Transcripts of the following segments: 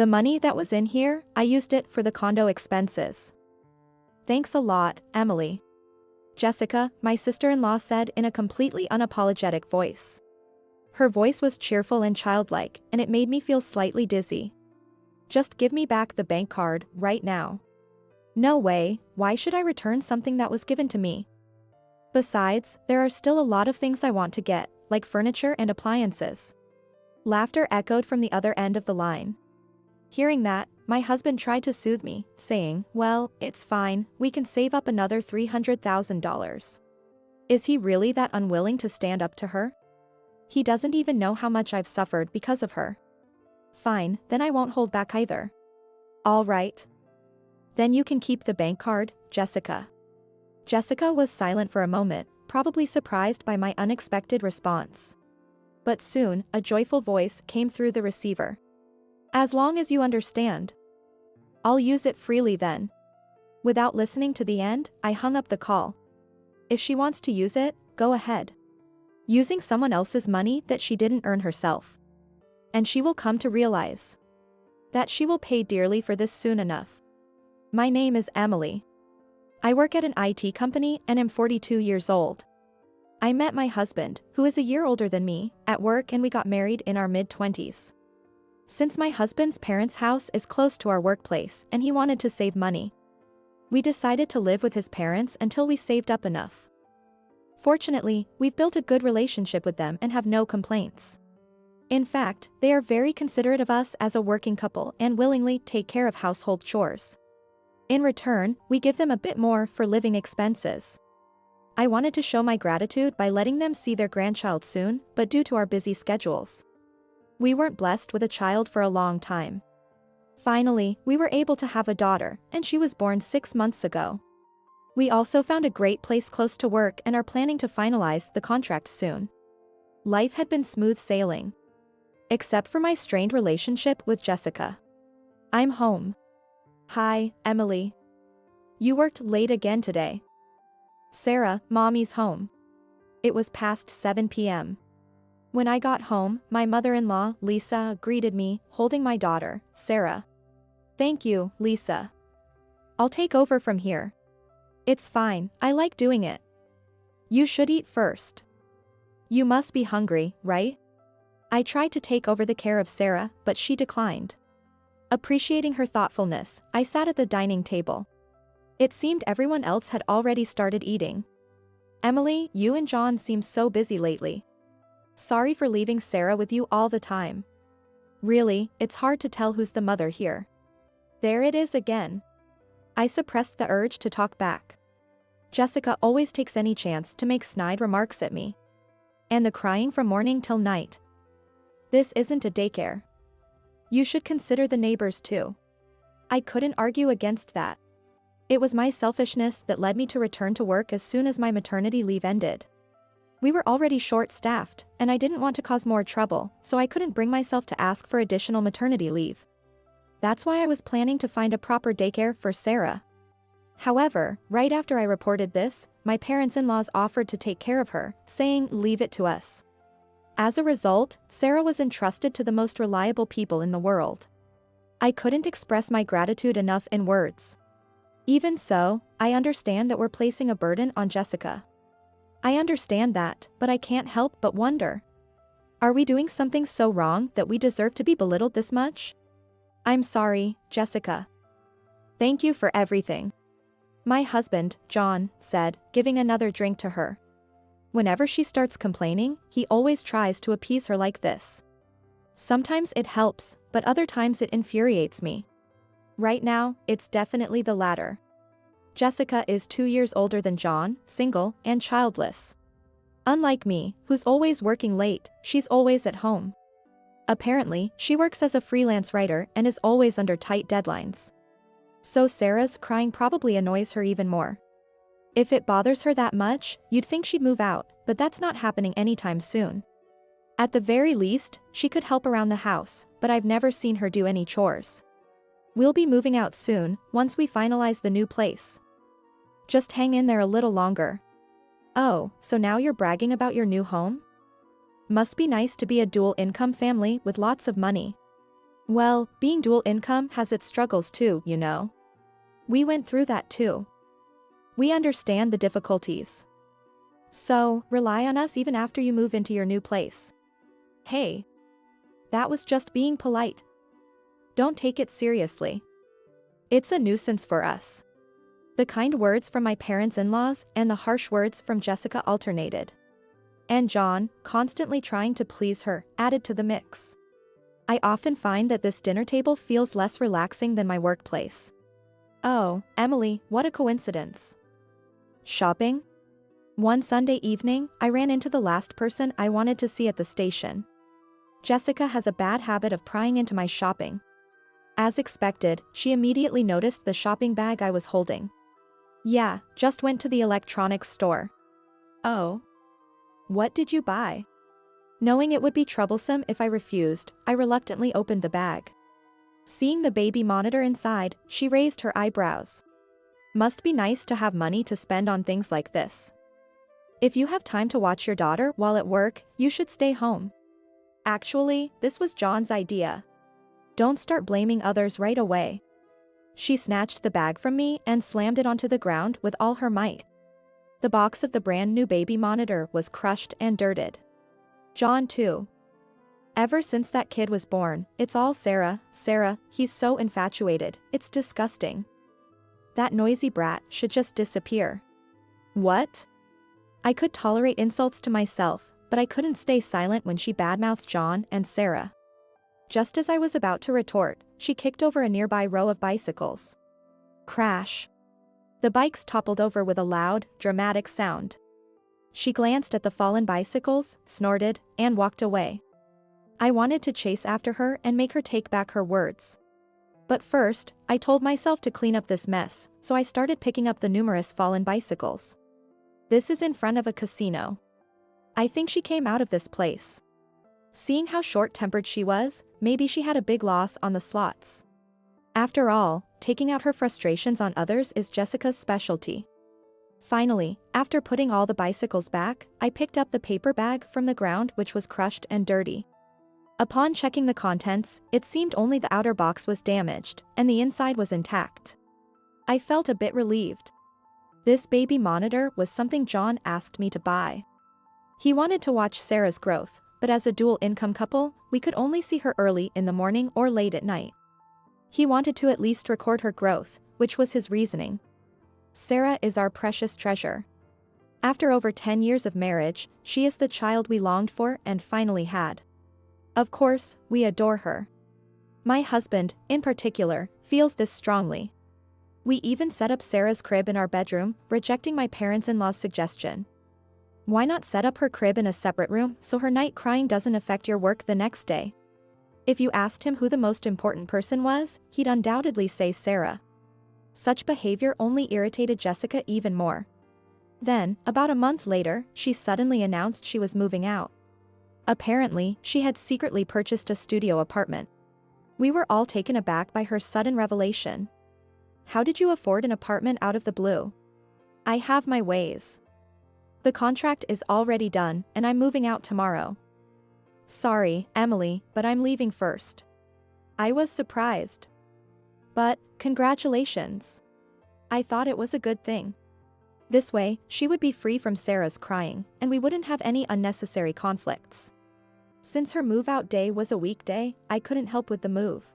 The money that was in here, I used it for the condo expenses. Thanks a lot, Emily. Jessica, my sister-in-law said in a completely unapologetic voice. Her voice was cheerful and childlike, and it made me feel slightly dizzy. Just give me back the bank card, right now. No way, why should I return something that was given to me? Besides, there are still a lot of things I want to get, like furniture and appliances. Laughter echoed from the other end of the line. Hearing that, my husband tried to soothe me, saying, well, it's fine, we can save up another $300,000. Is he really that unwilling to stand up to her? He doesn't even know how much I've suffered because of her. Fine, then I won't hold back either. All right. Then you can keep the bank card, Jessica. Jessica was silent for a moment, probably surprised by my unexpected response. But soon, a joyful voice came through the receiver. As long as you understand. I'll use it freely then. Without listening to the end, I hung up the call. If she wants to use it, go ahead. Using someone else's money that she didn't earn herself. And she will come to realize that she will pay dearly for this soon enough. My name is Emily. I work at an IT company and am 42 years old. I met my husband, who is a year older than me, at work, and we got married in our mid-20s. Since my husband's parents' house is close to our workplace and he wanted to save money, we decided to live with his parents until we saved up enough. Fortunately, we've built a good relationship with them and have no complaints. In fact, they are very considerate of us as a working couple and willingly take care of household chores. In return, we give them a bit more for living expenses. I wanted to show my gratitude by letting them see their grandchild soon, but due to our busy schedules, we weren't blessed with a child for a long time. Finally, we were able to have a daughter, and she was born 6 months ago. We also found a great place close to work and are planning to finalize the contract soon. Life had been smooth sailing. Except for my strained relationship with Jessica. I'm home. Hi, Emily. You worked late again today. Sarah, Mommy's home. It was past 7 p.m. When I got home, my mother-in-law, Lisa, greeted me, holding my daughter, Sarah. Thank you, Lisa. I'll take over from here. It's fine, I like doing it. You should eat first. You must be hungry, right? I tried to take over the care of Sarah, but she declined. Appreciating her thoughtfulness, I sat at the dining table. It seemed everyone else had already started eating. Emily, you and John seem so busy lately. Sorry for leaving Sarah with you all the time. Really, it's hard to tell who's the mother here. There it is again. I suppressed the urge to talk back. Jessica always takes any chance to make snide remarks at me. And the crying from morning till night. This isn't a daycare. You should consider the neighbors too. I couldn't argue against that. It was my selfishness that led me to return to work as soon as my maternity leave ended. We were already short-staffed, and I didn't want to cause more trouble, so I couldn't bring myself to ask for additional maternity leave. That's why I was planning to find a proper daycare for Sarah. However, right after I reported this, my parents-in-laws offered to take care of her, saying, leave it to us. As a result, Sarah was entrusted to the most reliable people in the world. I couldn't express my gratitude enough in words. Even so, I understand that we're placing a burden on Jessica. I understand that, but I can't help but wonder. Are we doing something so wrong that we deserve to be belittled this much? I'm sorry, Jessica. Thank you for everything. My husband, John, said, giving another drink to her. Whenever she starts complaining, he always tries to appease her like this. Sometimes it helps, but other times it infuriates me. Right now, it's definitely the latter. Jessica is 2 years older than John, single, and childless. Unlike me, who's always working late, she's always at home. Apparently, she works as a freelance writer and is always under tight deadlines. So Sarah's crying probably annoys her even more. If it bothers her that much, you'd think she'd move out, but that's not happening anytime soon. At the very least, she could help around the house, but I've never seen her do any chores. We'll be moving out soon, once we finalize the new place. Just hang in there a little longer. Oh, so now you're bragging about your new home? Must be nice to be a dual-income family with lots of money. Well, being dual income has its struggles too, you know. We went through that too. We understand the difficulties. So, rely on us even after you move into your new place. Hey. That was just being polite. Don't take it seriously. It's a nuisance for us. The kind words from my parents-in-laws and the harsh words from Jessica alternated. And John, constantly trying to please her, added to the mix. I often find that this dinner table feels less relaxing than my workplace. Oh, Emily, what a coincidence. Shopping? One Sunday evening, I ran into the last person I wanted to see at the station. Jessica has a bad habit of prying into my shopping. As expected, she immediately noticed the shopping bag I was holding. Yeah, just went to the electronics store. Oh. What did you buy? Knowing it would be troublesome if I refused, I reluctantly opened the bag. Seeing the baby monitor inside, she raised her eyebrows. Must be nice to have money to spend on things like this. If you have time to watch your daughter while at work, you should stay home. Actually, this was John's idea. Don't start blaming others right away. She snatched the bag from me and slammed it onto the ground with all her might. The box of the brand new baby monitor was crushed and dirted. John too. Ever since that kid was born, it's all Sarah, he's so infatuated, it's disgusting. That noisy brat should just disappear. What? I could tolerate insults to myself, but I couldn't stay silent when she badmouthed John and Sarah. Just as I was about to retort, she kicked over a nearby row of bicycles. Crash. The bikes toppled over with a loud, dramatic sound. She glanced at the fallen bicycles, snorted, and walked away. I wanted to chase after her and make her take back her words. But first, I told myself to clean up this mess, so I started picking up the numerous fallen bicycles. This is in front of a casino. I think she came out of this place. Seeing how short-tempered she was, maybe she had a big loss on the slots. After all, taking out her frustrations on others is Jessica's specialty. Finally, after putting all the bicycles back, I picked up the paper bag from the ground which was crushed and dirty. Upon checking the contents, it seemed only the outer box was damaged, and the inside was intact. I felt a bit relieved. This baby monitor was something John asked me to buy. He wanted to watch Sarah's growth, but as a dual-income couple, we could only see her early in the morning or late at night. He wanted to at least record her growth, which was his reasoning. Sarah is our precious treasure. After over 10 years of marriage, she is the child we longed for and finally had. Of course, we adore her. My husband, in particular, feels this strongly. We even set up Sarah's crib in our bedroom, rejecting my parents-in-law's suggestion. Why not set up her crib in a separate room so her night crying doesn't affect your work the next day? If you asked him who the most important person was, he'd undoubtedly say Sarah. Such behavior only irritated Jessica even more. Then, about a month later, she suddenly announced she was moving out. Apparently, she had secretly purchased a studio apartment. We were all taken aback by her sudden revelation. How did you afford an apartment out of the blue? I have my ways. The contract is already done, and I'm moving out tomorrow. Sorry, Emily, but I'm leaving first. I was surprised. But, congratulations. I thought it was a good thing. This way, she would be free from Sarah's crying, and we wouldn't have any unnecessary conflicts. Since her move-out day was a weekday, I couldn't help with the move.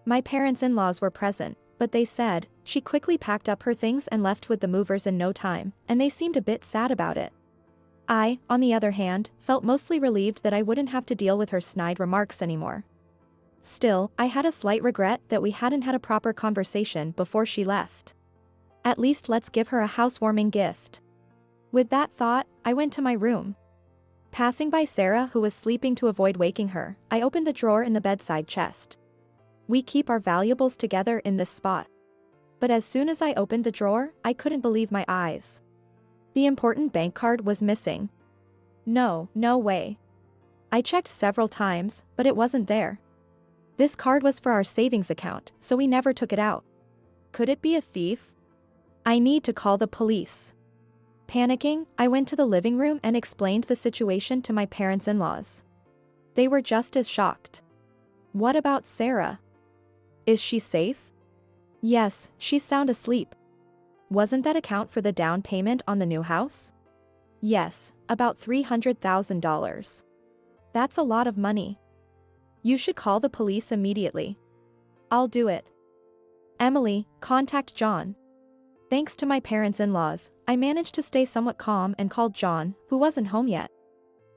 My parents-in-laws were present, but they said, she quickly packed up her things and left with the movers in no time, and they seemed a bit sad about it. I, on the other hand, felt mostly relieved that I wouldn't have to deal with her snide remarks anymore. Still, I had a slight regret that we hadn't had a proper conversation before she left. At least let's give her a housewarming gift. With that thought, I went to my room. Passing by Sarah, who was sleeping to avoid waking her, I opened the drawer in the bedside chest. We keep our valuables together in this spot. But as soon as I opened the drawer, I couldn't believe my eyes. The important bank card was missing. No way. I checked several times, but it wasn't there. This card was for our savings account, so we never took it out. Could it be a thief? I need to call the police. Panicking, I went to the living room and explained the situation to my parents-in-laws. They were just as shocked. What about Sarah? Is she safe? Yes, she's sound asleep. Wasn't that account for the down payment on the new house? Yes, about $300,000. That's a lot of money. You should call the police immediately. I'll do it. Emily, contact John. Thanks to my parents-in-laws, I managed to stay somewhat calm and called John, who wasn't home yet.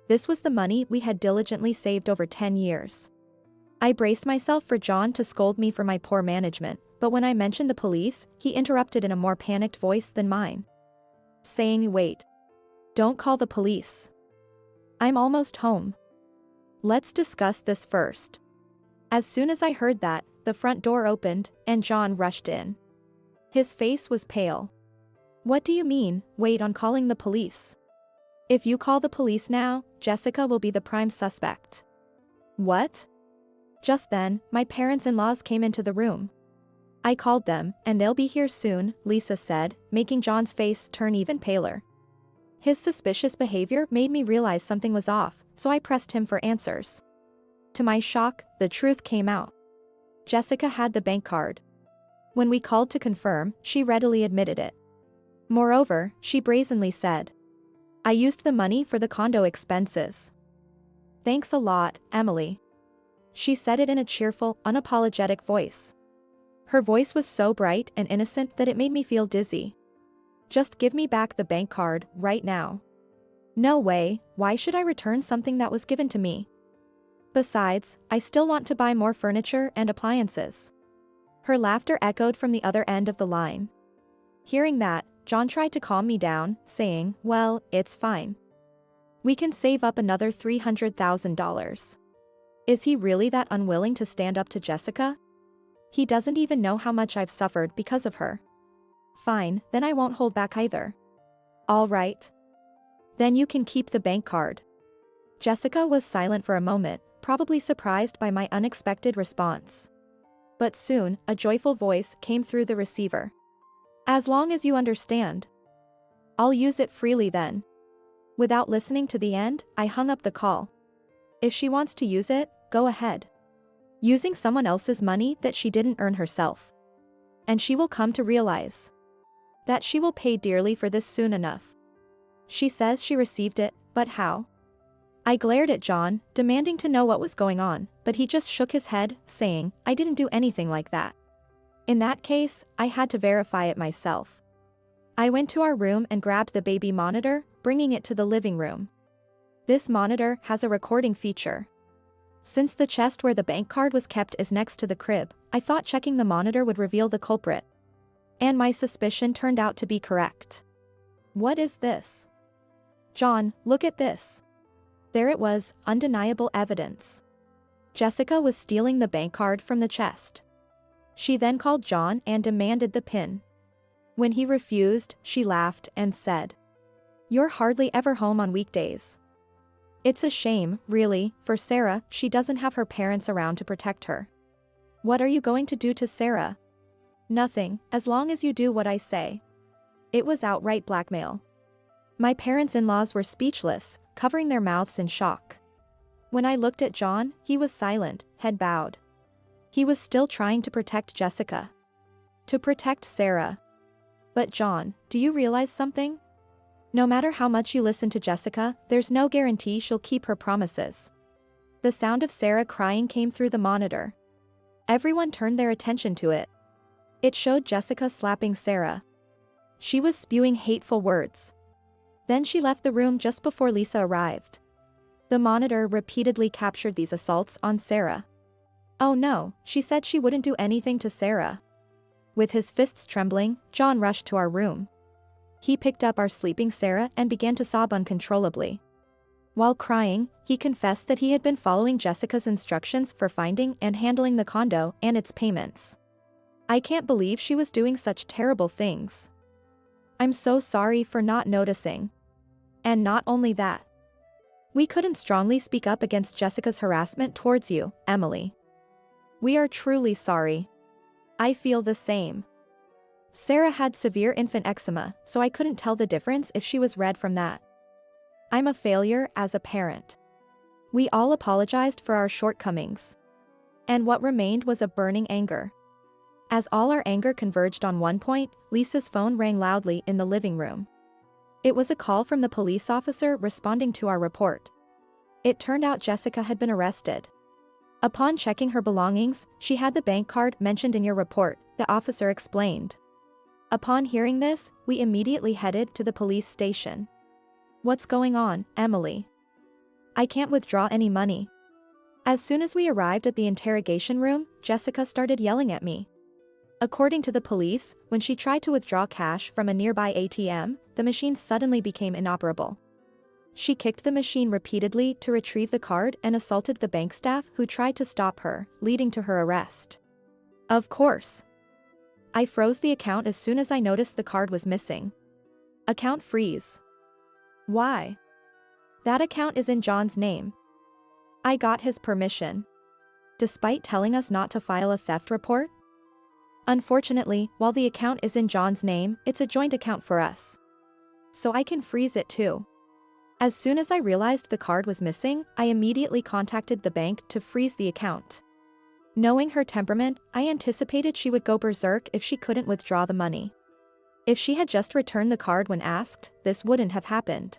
This was the money we had diligently saved over 10 years. I braced myself for John to scold me for my poor management, but when I mentioned the police, he interrupted in a more panicked voice than mine, saying, "Wait. Don't call the police. I'm almost home. Let's discuss this first." As soon as I heard that, the front door opened, and John rushed in. His face was pale. "What do you mean, wait on calling the police? If you call the police now, Jessica will be the prime suspect." "What?" Just then, my parents-in-laws came into the room. "I called them, and they'll be here soon," Lisa said, making John's face turn even paler. His suspicious behavior made me realize something was off, so I pressed him for answers. To my shock, the truth came out. Jessica had the bank card. When we called to confirm, she readily admitted it. Moreover, she brazenly said, "I used the money for the condo expenses." "Thanks a lot, Emily." She said it in a cheerful, unapologetic voice. Her voice was so bright and innocent that it made me feel dizzy. "Just give me back the bank card, right now." "No way, why should I return something that was given to me? Besides, I still want to buy more furniture and appliances." Her laughter echoed from the other end of the line. Hearing that, John tried to calm me down, saying, "Well, it's fine. We can save up another $300,000. Is he really that unwilling to stand up to Jessica? He doesn't even know how much I've suffered because of her. Fine, then I won't hold back either. All right. Then you can keep the bank card." Jessica was silent for a moment, probably surprised by my unexpected response. But soon, a joyful voice came through the receiver. "As long as you understand. I'll use it freely then." Without listening to the end, I hung up the call. If she wants to use it, go ahead. Using someone else's money that she didn't earn herself. And she will come to realize that she will pay dearly for this soon enough. She says she received it, but how? I glared at John, demanding to know what was going on, but he just shook his head, saying, "I didn't do anything like that." In that case, I had to verify it myself. I went to our room and grabbed the baby monitor, bringing it to the living room. This monitor has a recording feature. Since the chest where the bank card was kept is next to the crib, I thought checking the monitor would reveal the culprit. And my suspicion turned out to be correct. "What is this?" "John, look at this." There it was, undeniable evidence. Jessica was stealing the bank card from the chest. She then called John and demanded the PIN. When he refused, she laughed and said, "You're hardly ever home on weekdays." It's a shame, really, for Sarah. She doesn't have her parents around to protect her. "What are you going to do to Sarah?" "Nothing, as long as you do what I say." It was outright blackmail. My parents-in-laws were speechless, covering their mouths in shock. When I looked at John, he was silent, head bowed. He was still trying to protect Jessica. To protect Sarah. But John, do you realize something? No matter how much you listen to Jessica, there's no guarantee she'll keep her promises. The sound of Sarah crying came through the monitor. Everyone turned their attention to it. It showed Jessica slapping Sarah. She was spewing hateful words. Then she left the room just before Lisa arrived. The monitor repeatedly captured these assaults on Sarah. "Oh no," she said she wouldn't do anything to Sarah. With his fists trembling, John rushed to our room. He picked up our sleeping Sarah and began to sob uncontrollably. While crying, he confessed that he had been following Jessica's instructions for finding and handling the condo and its payments. "I can't believe she was doing such terrible things. I'm so sorry for not noticing. And not only that. We couldn't strongly speak up against Jessica's harassment towards you, Emily. We are truly sorry. I feel the same. Sarah had severe infant eczema, so I couldn't tell the difference if she was red from that. I'm a failure as a parent. We all apologized for our shortcomings. And what remained was a burning anger. As all our anger converged on one point, Lisa's phone rang loudly in the living room. It was a call from the police officer responding to our report. It turned out Jessica had been arrested. Upon checking her belongings, she had the bank card mentioned in your report, the officer explained. Upon hearing this, we immediately headed to the police station. What's going on, Emily? I can't withdraw any money. As soon as we arrived at the interrogation room, Jessica started yelling at me. According to the police, when she tried to withdraw cash from a nearby ATM, the machine suddenly became inoperable. She kicked the machine repeatedly to retrieve the card and assaulted the bank staff who tried to stop her, leading to her arrest. Of course. I froze the account as soon as I noticed the card was missing. Account freeze. Why? That account is in John's name. I got his permission. Despite telling us not to file a theft report? Unfortunately, while the account is in John's name, it's a joint account for us. So I can freeze it too. As soon as I realized the card was missing, I immediately contacted the bank to freeze the account. Knowing her temperament, I anticipated she would go berserk if she couldn't withdraw the money. If she had just returned the card when asked, this wouldn't have happened.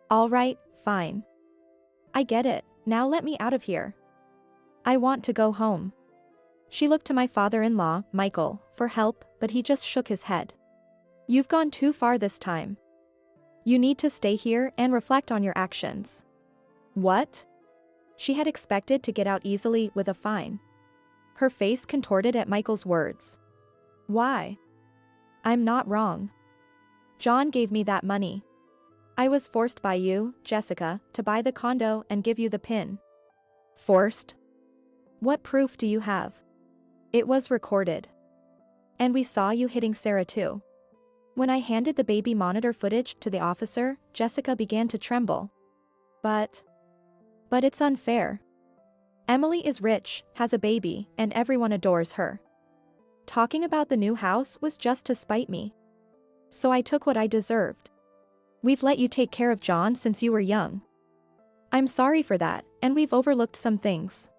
All right, fine. I get it, now let me out of here. I want to go home. She looked to my father-in-law, Michael, for help, but he just shook his head. You've gone too far this time. You need to stay here and reflect on your actions. What? She had expected to get out easily with a fine. Her face contorted at Michael's words. Why? I'm not wrong. John gave me that money. I was forced by you, Jessica, to buy the condo and give you the PIN. Forced? What proof do you have? It was recorded. And we saw you hitting Sarah too. When I handed the baby monitor footage to the officer, Jessica began to tremble. But it's unfair. Emily is rich, has a baby, and everyone adores her. Talking about the new house was just to spite me. So I took what I deserved. We've let you take care of John since you were young. I'm sorry for that, and we've overlooked some things.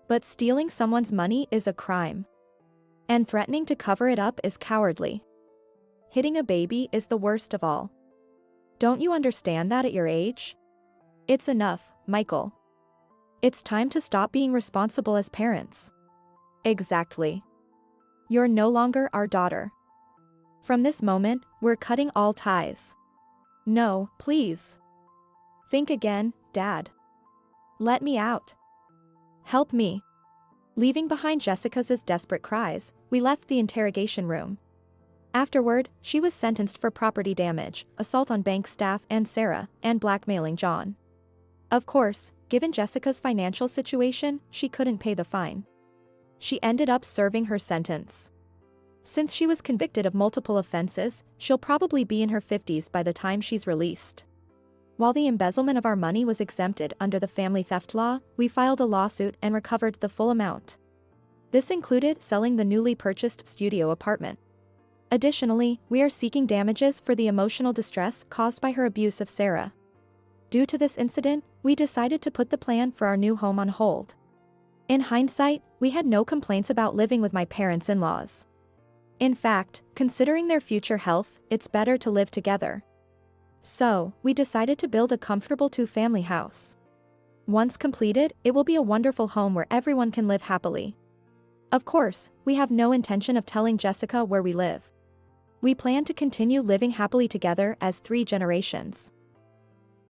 But stealing someone's money is a crime. And threatening to cover it up is cowardly. Hitting a baby is the worst of all. Don't you understand that at your age? It's enough, Michael. It's time to stop being responsible as parents. Exactly. You're no longer our daughter. From this moment, we're cutting all ties. No, please. Think again, Dad. Let me out. Help me. Leaving behind Jessica's desperate cries, we left the interrogation room. Afterward, she was sentenced for property damage, assault on bank staff and Sarah, and blackmailing John. Of course, given Jessica's financial situation, she couldn't pay the fine. She ended up serving her sentence. Since she was convicted of multiple offenses, she'll probably be in her 50s by the time she's released. While the embezzlement of our money was exempted under the family theft law, we filed a lawsuit and recovered the full amount. This included selling the newly purchased studio apartment. Additionally, we are seeking damages for the emotional distress caused by her abuse of Sarah. Due to this incident, we decided to put the plan for our new home on hold. In hindsight, we had no complaints about living with my parents-in-laws. In fact, considering their future health, it's better to live together. So, we decided to build a comfortable two-family house. Once completed, it will be a wonderful home where everyone can live happily. Of course, we have no intention of telling Jessica where we live. We plan to continue living happily together as 3 generations.